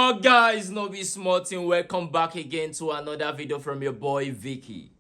Yo guys, no be small thing. Welcome back again to another video from your boy Vicky.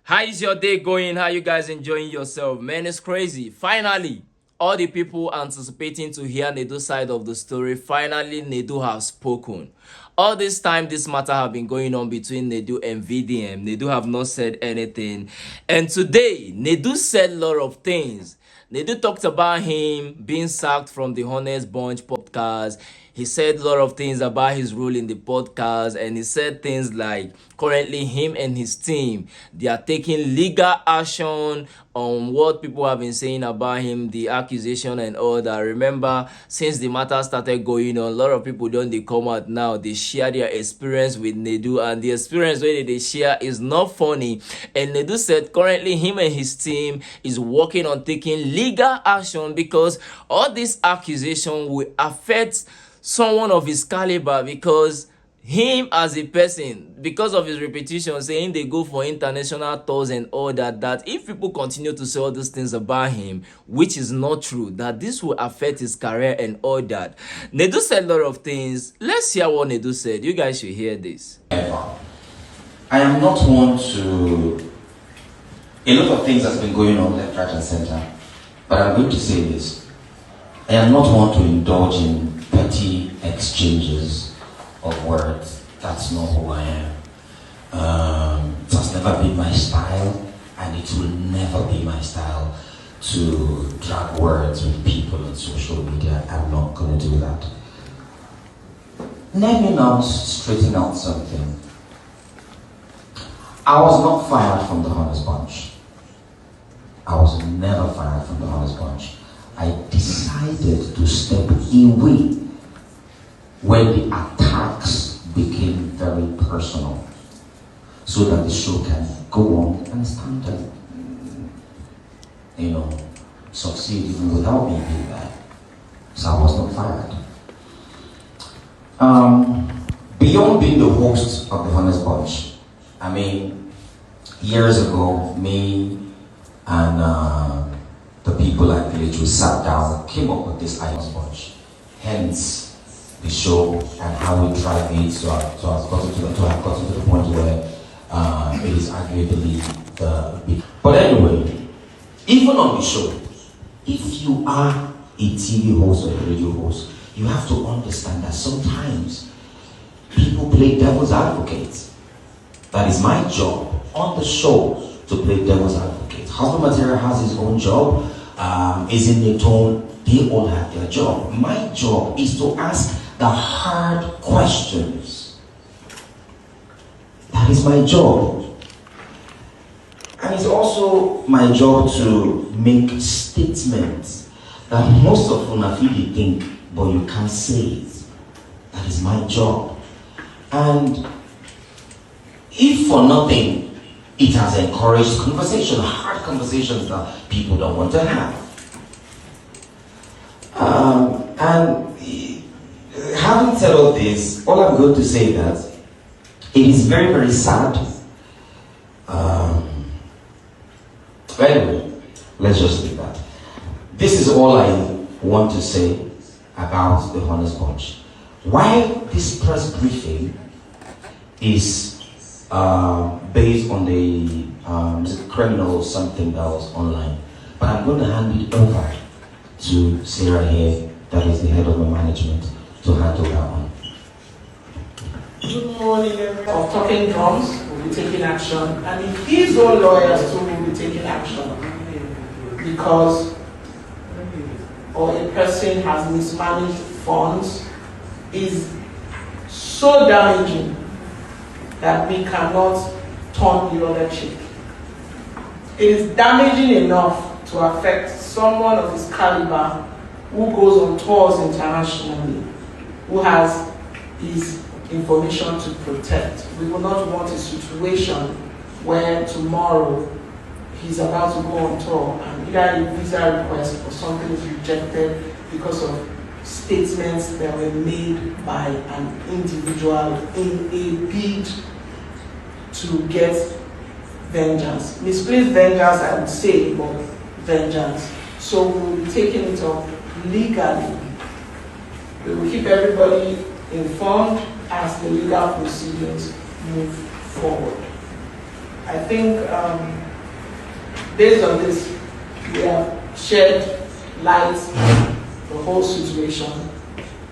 How is your day going? How you guys enjoying yourself? Man, it's crazy. Finally, all the people anticipating to hear Nedu's side of the story, finally Nedu has spoken. All this time, this matter have been going on between Nedu and VDM. Nedu have not said anything. And today, Nedu said a lot of things. Nedu talked about him being sacked from the Honest Bunch podcast. He said a lot of things about his role in the podcast, and he said things like currently him and his team, they are taking legal action on what people have been saying about him, the accusation and all that. Remember, since the matter started going on, a lot of people don't they come out now, they share their experience with Nedu, and the experience where they share is not funny. And Nedu said currently him and his team is working on taking legal action because all this accusation will affect someone of his caliber, because him as a person, because of his reputation, saying they go for international tours and all that if people continue to say all these things about him, which is not true, that this will affect his career and all that. Nedu said a lot of things. Let's hear what Nedu said. You guys should hear this. I am not one to... A lot of things has been going on left, right and center, but I'm going to say this. I am not one to indulge in petty exchanges of words. That's not who I am. It has never been my style, and it will never be my style to drag words with people on social media. I'm not going to do that. Let me now straighten out something. I was not fired from the Honest Bunch. I was never fired from the Honest Bunch. I decided to step away when the attacks became very personal, so that the show can go on and stand and, succeed even without me being there. So I was not fired. Beyond being the host of the Honest Bunch, I mean, years ago, me and the people at Village who sat down, came up with this Honest Bunch. Hence, the show and how we drive it, so I've gotten to the point where it is arguably the... But anyway, even on the show, if you are a TV host or a radio host, you have to understand that sometimes people play devil's advocate. That is my job on the show, to play devil's advocate. Husband Material has his own job, is in the tone, they all have their job. My job is to ask the hard questions. That is my job. And it's also my job to make statements that most of you really think, but you can't say it. That is my job. And if for nothing, it has encouraged conversation, hard conversations that people don't want to have. And having said all this, all I'm going to say that it is very, very sad. Anyway, let's just leave that. This is all I want to say about the Honest Bunch. Why this press briefing is based on the criminal or something that was online. But I'm going to hand it over to Sarah here, that is the head of the management, to handle that one. Good morning, everyone. Of talking drums, we'll be taking action. And if his own lawyers too will be taking action, because or a person has mismanaged funds is so damaging that we cannot turn the other cheek. It is damaging enough to affect someone of his caliber who goes on tours internationally, who has his information to protect. We will not want a situation where tomorrow he's about to go on tour and either a visa request or something is rejected because of statements that were made by an individual in a bid to get vengeance. Misplaced vengeance, I would say, but vengeance. So we will be taking it up legally. We will keep everybody informed as the legal proceedings move forward. I think based on this, we have shed light on the whole situation.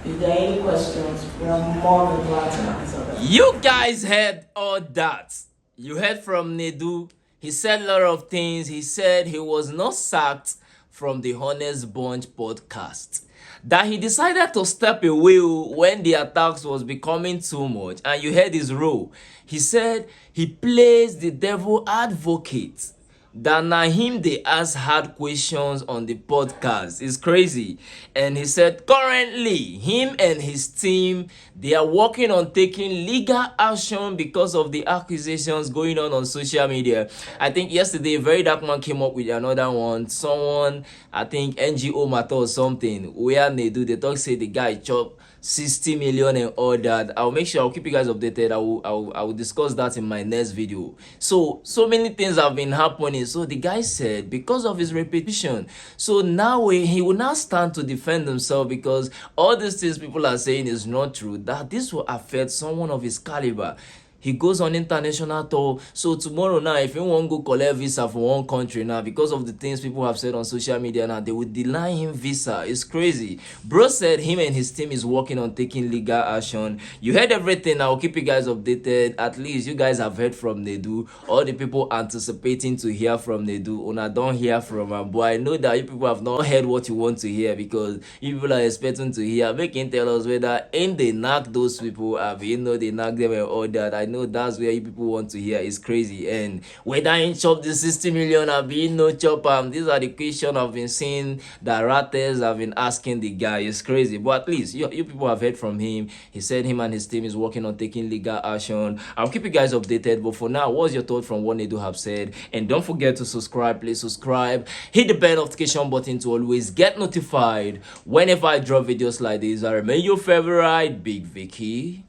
If there are any questions, we are more than glad to answer them. You guys heard all that. You heard from Nedu. He said a lot of things. He said he was not sacked from the Honest Bunch podcast. That he decided to step away when the attacks was becoming too much. And you heard his role. He said he plays the devil advocate. That na him they ask hard questions on the podcast. It's crazy. And he said currently him and his team, they are working on taking legal action because of the accusations going on social media. I think yesterday Verydarkman came up with another one. Someone, I think NGO matter or something, where Nedu, they talk say the guy chop 60 million and all that. I'll make sure I'll keep you guys updated. I will discuss that in my next video. So many things have been happening. So the guy said because of his reputation, so now he will now stand to defend himself, because all these things people are saying is not true, that this will affect someone of his caliber. He goes on international tour. So tomorrow now, if you want to go collect visa for one country now, because of the things people have said on social media now, they would deny him visa. It's crazy. Bro said him and his team is working on taking legal action. You heard everything. I'll keep you guys updated. At least you guys have heard from Nedu. All the people anticipating to hear from Nedu, Una don't hear from him. But I know that you people have not heard what you want to hear, because you people are expecting to hear. Make him tell us whether ain't they knock those people up. You know they knock them and all that. I know that's where you people want to hear. It's crazy. And whether in chop the 60 million have been no chop, these are the questions I've been seeing that ratels have been asking the guy. It's crazy. But at least you people have heard from him. He said him and his team is working on taking legal action. I'll keep you guys updated. But for now, what's your thought from what Nedu have said? And don't forget to subscribe. Please subscribe. Hit the bell notification button to always get notified whenever I drop videos like this. I remain your favorite Big Vicky.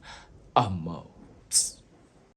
I'm out.